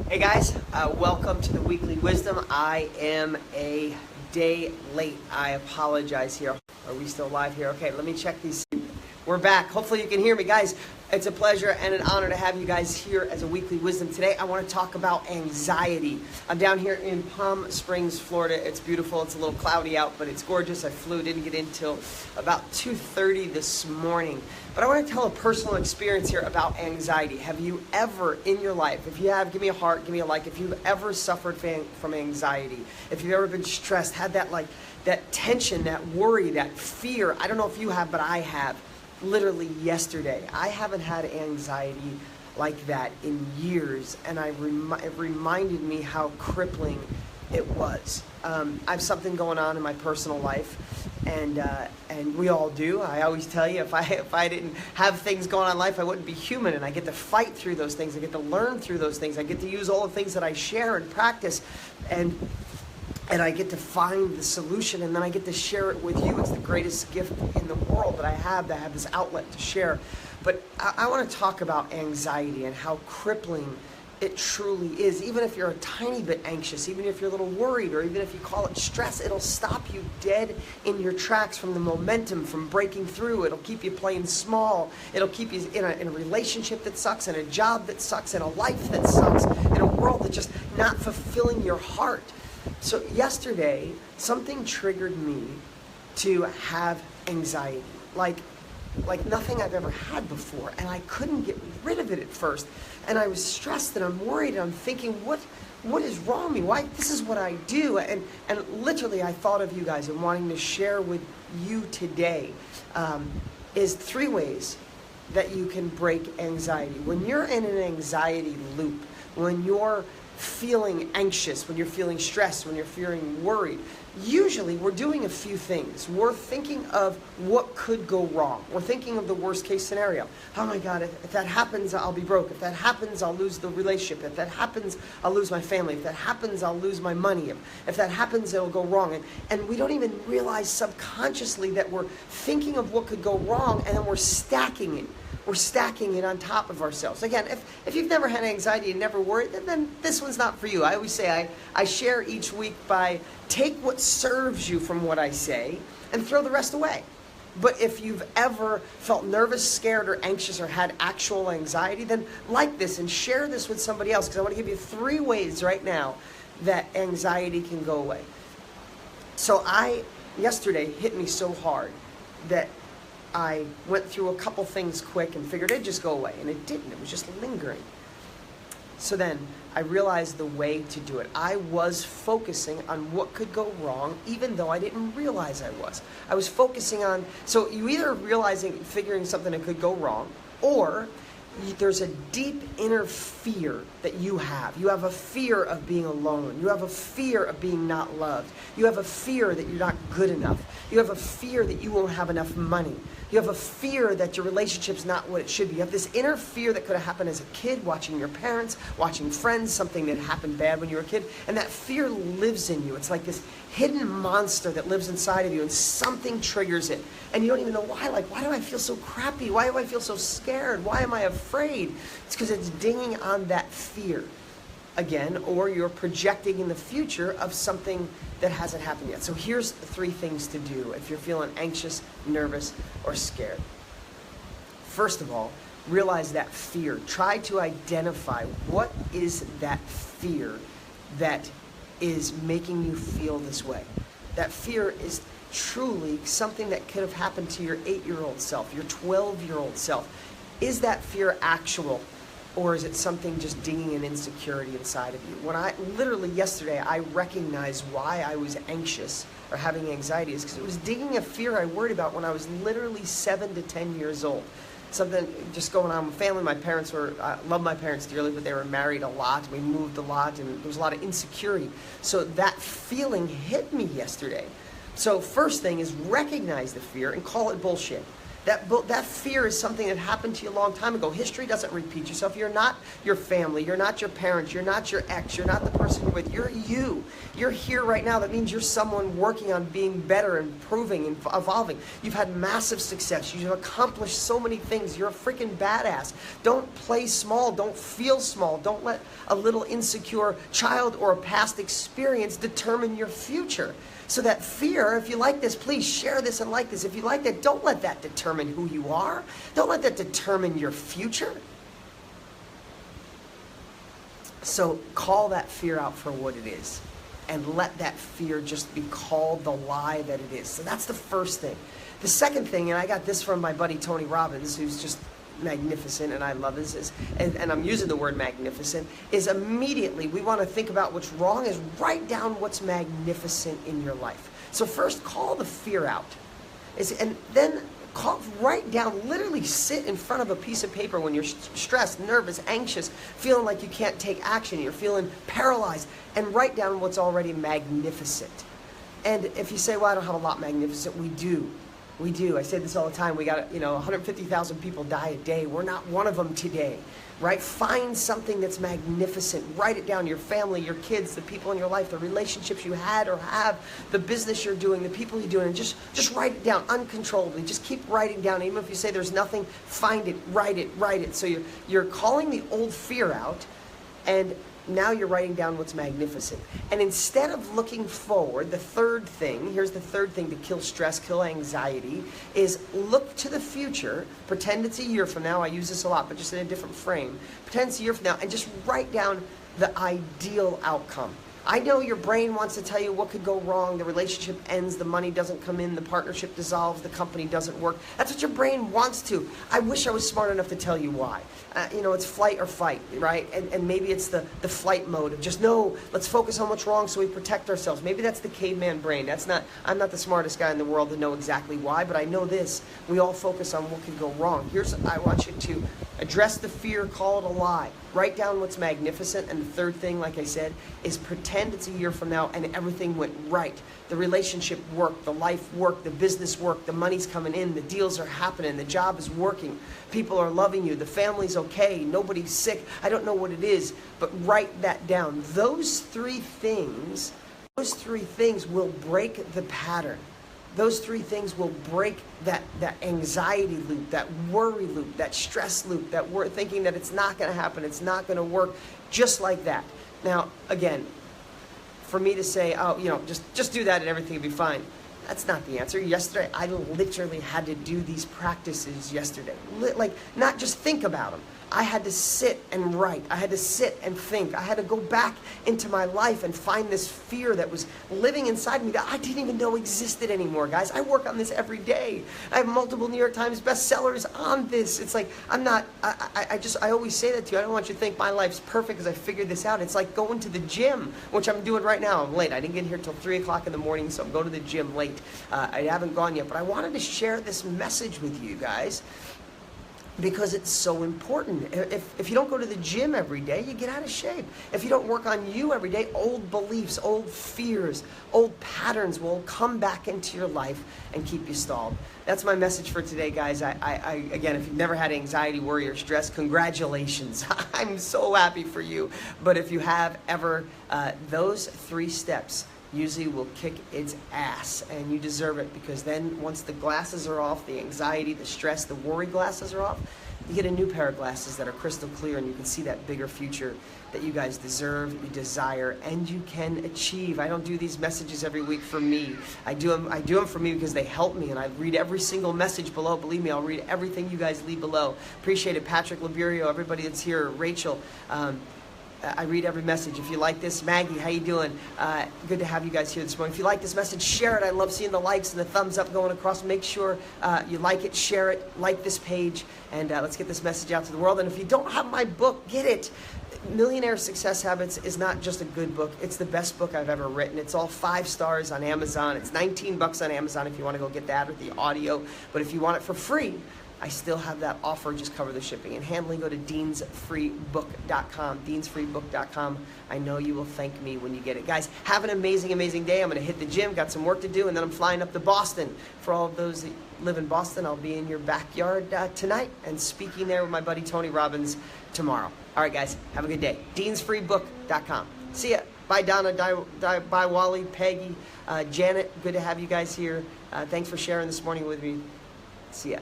Hey guys, welcome to the Weekly Wisdom. I am a day late. I apologize here. Are we still live here? Okay, let me check these. We're back. Hopefully you can hear me. Guys, it's a pleasure and an honor to have you guys here as a Weekly Wisdom. Today I want to talk about anxiety. I'm down here in Palm Springs, Florida. It's beautiful. It's a little cloudy out, but it's gorgeous. I didn't get in till about 2:30 this morning. But I want to tell a personal experience here about anxiety. Have you ever in your life, if you have, give me a heart, give me a like, if you've ever suffered from anxiety, if you've ever been stressed, had that tension, that worry, that fear, I don't know if you have, but I have. Literally yesterday, I haven't had anxiety like that in years, and it reminded me how crippling it was. I have something going on in my personal life, and we all do. I always tell you, if I didn't have things going on in life, I wouldn't be human, and I get to fight through those things. I get to learn through those things. I get to use all the things that I share and practice, and I get to find the solution, and then I get to share it with you. It's the greatest gift in the world that I have this outlet to share. But I want to talk about anxiety and how crippling it truly is. Even if you're a tiny bit anxious, even if you're a little worried, or even if you call it stress, it'll stop you dead in your tracks from the momentum, from breaking through. It'll keep you playing small. It'll keep you in a relationship that sucks, in a job that sucks, in a life that sucks, in a world that's just not fulfilling your heart. So yesterday, something triggered me to have anxiety, like nothing I've ever had before, and I couldn't get rid of it at first. And I was stressed, and I'm worried, and I'm thinking, what is wrong with me? Why? This is what I do. And literally, I thought of you guys and wanting to share with you today is 3 ways that you can break anxiety. When you're in an anxiety loop, when you're feeling anxious, when you're feeling stressed, when you're feeling worried, usually we're doing a few things. We're thinking of what could go wrong. We're thinking of the worst case scenario. Oh my God, if that happens, I'll be broke. If that happens, I'll lose the relationship. If that happens, I'll lose my family. If that happens, I'll lose my money. If that happens, it'll go wrong. And we don't even realize subconsciously that we're thinking of what could go wrong, and then we're stacking it. We're stacking it on top of ourselves. Again, if you've never had anxiety and never worried, then this one's not for you. I always say I share each week by take what serves you from what I say and throw the rest away. But if you've ever felt nervous, scared, or anxious, or had actual anxiety, then like this and share this with somebody else, because I want to give you 3 ways right now that anxiety can go away. So yesterday hit me so hard that I went through a couple things quick and figured it'd just go away, and it didn't. It was just lingering. So then I realized the way to do it. I was focusing on what could go wrong, even though I didn't realize I was. I was focusing on, so you either figuring something that could go wrong, or there's a deep inner fear that you have. You have a fear of being alone. You have a fear of being not loved. You have a fear that you're not good enough. You have a fear that you won't have enough money. You have a fear that your relationship's not what it should be. You have this inner fear that could have happened as a kid, watching your parents, watching friends, something that happened bad when you were a kid. And that fear lives in you. It's like this hidden monster that lives inside of you, and something triggers it. And you don't even know why. Like, why do I feel so crappy? Why do I feel so scared? Why am I afraid? It's because it's dinging on that fear again, or you're projecting in the future of something that hasn't happened yet. So here's 3 things to do if you're feeling anxious, nervous, or scared. First of all, realize that fear. Try to identify what is that fear that is making you feel this way. That fear is truly something that could have happened to your 8-year-old self, your 12-year-old self. Is that fear actual? Or is it something just dinging an insecurity inside of you? Literally yesterday, I recognized why I was anxious or having anxiety is because it was dinging a fear I worried about when I was literally 7 to 10 years old. Something just going on with family. I love my parents dearly, but they were married a lot. We moved a lot, and there was a lot of insecurity. So that feeling hit me yesterday. So first thing is recognize the fear and call it bullshit. That fear is something that happened to you a long time ago. History doesn't repeat yourself. You're not your family. You're not your parents. You're not your ex. You're not the person you're with. You're you. You're here right now. That means you're someone working on being better, improving, and evolving. You've had massive success. You've accomplished so many things. You're a freaking badass. Don't play small. Don't feel small. Don't let a little insecure child or a past experience determine your future. So that fear, if you like this, please share this and like this. If you like that, don't let that determine who you are. Don't let that determine your future. So call that fear out for what it is. And let that fear just be called the lie that it is. So that's the first thing. The second thing, and I got this from my buddy Tony Robbins, who's just magnificent, and I love this, and I'm using the word magnificent, is immediately we want to think about what's wrong, is write down what's magnificent in your life. So first, call the fear out. And then write down, literally sit in front of a piece of paper when you're stressed, nervous, anxious, feeling like you can't take action, you're feeling paralyzed, and write down what's already magnificent. And if you say, well, I don't have a lot magnificent, we do. We do. I say this all the time. We got, 150,000 people die a day. We're not one of them today, right? Find something that's magnificent. Write it down. Your family, your kids, the people in your life, the relationships you had or have, the business you're doing, the people you're doing, and just write it down uncontrollably. Just keep writing down. Even if you say there's nothing, find it, write it. So you're calling the old fear out, and now you're writing down what's magnificent. And instead of looking forward, the third thing, here's the third thing to kill stress, kill anxiety, is look to the future. Pretend it's a year from now. I use this a lot, but just in a different frame. Pretend it's a year from now, and just write down the ideal outcome. I know your brain wants to tell you what could go wrong. The relationship ends, the money doesn't come in, the partnership dissolves, the company doesn't work. That's what your brain wants to. I wish I was smart enough to tell you why. It's flight or fight, right? And maybe it's the flight mode of just, no, let's focus on what's wrong so we protect ourselves. Maybe that's the caveman brain. I'm not the smartest guy in the world to know exactly why, but I know this. We all focus on what could go wrong. I want you to address the fear, call it a lie. Write down what's magnificent. And the third thing, like I said, is pretend it's a year from now and everything went right. The relationship worked, the life worked, the business worked, the money's coming in, the deals are happening, the job is working, people are loving you, the family's okay, nobody's sick. I don't know what it is, but write that down. Those three things will break the pattern. Those three things will break that anxiety loop, that worry loop, that stress loop, that we're thinking that it's not going to happen, it's not going to work, just like that. Now, again, for me to say, just do that and everything will be fine, that's not the answer. Yesterday, I literally had to do these practices yesterday. Not just think about them. I had to sit and write. I had to sit and think. I had to go back into my life and find this fear that was living inside me that I didn't even know existed anymore, guys. I work on this every day. I have multiple New York Times bestsellers on this. It's like, I always say that to you. I don't want you to think my life's perfect because I figured this out. It's like going to the gym, which I'm doing right now. I'm late. I didn't get here till 3 o'clock in the morning, so I'm going to the gym late. I haven't gone yet, but I wanted to share this message with you guys, because it's so important. If you don't go to the gym every day, you get out of shape. If you don't work on you every day, old beliefs, old fears, old patterns will come back into your life and keep you stalled. That's my message for today, guys. Again, if you've never had anxiety, worry, or stress, congratulations. I'm so happy for you. But if you have ever, those 3 steps usually will kick its ass, and you deserve it, because then once the glasses are off, the anxiety, the stress, the worry glasses are off, you get a new pair of glasses that are crystal clear, and you can see that bigger future that you guys deserve, you desire, and you can achieve. I don't do these messages every week for me. I do them for me because they help me, and I read every single message below. Believe me, I'll read everything you guys leave below. Appreciate it. Patrick Laburio, everybody that's here, Rachel. I read every message. If you like this, Maggie, how you doing? Good to have you guys here this morning. If you like this message, share it. I love seeing the likes and the thumbs up going across. Make sure you like it, share it, like this page, and let's get this message out to the world. And if you don't have my book, get it. Millionaire Success Habits is not just a good book. It's the best book I've ever written. It's all 5 stars on Amazon. It's $19 on Amazon if you want to go get that, or the audio. But if you want it for free, I still have that offer. Just cover the shipping and handling. Go to deansfreebook.com, deansfreebook.com. I know you will thank me when you get it. Guys, have an amazing, amazing day. I'm going to hit the gym, got some work to do, and then I'm flying up to Boston for all of those that live in Boston, I'll be in your backyard tonight and speaking there with my buddy Tony Robbins tomorrow. All right, guys, have a good day. deansfreebook.com. See ya. Bye, Donna. Bye, Wally, Peggy, Janet. Good to have you guys here. Thanks for sharing this morning with me. See ya.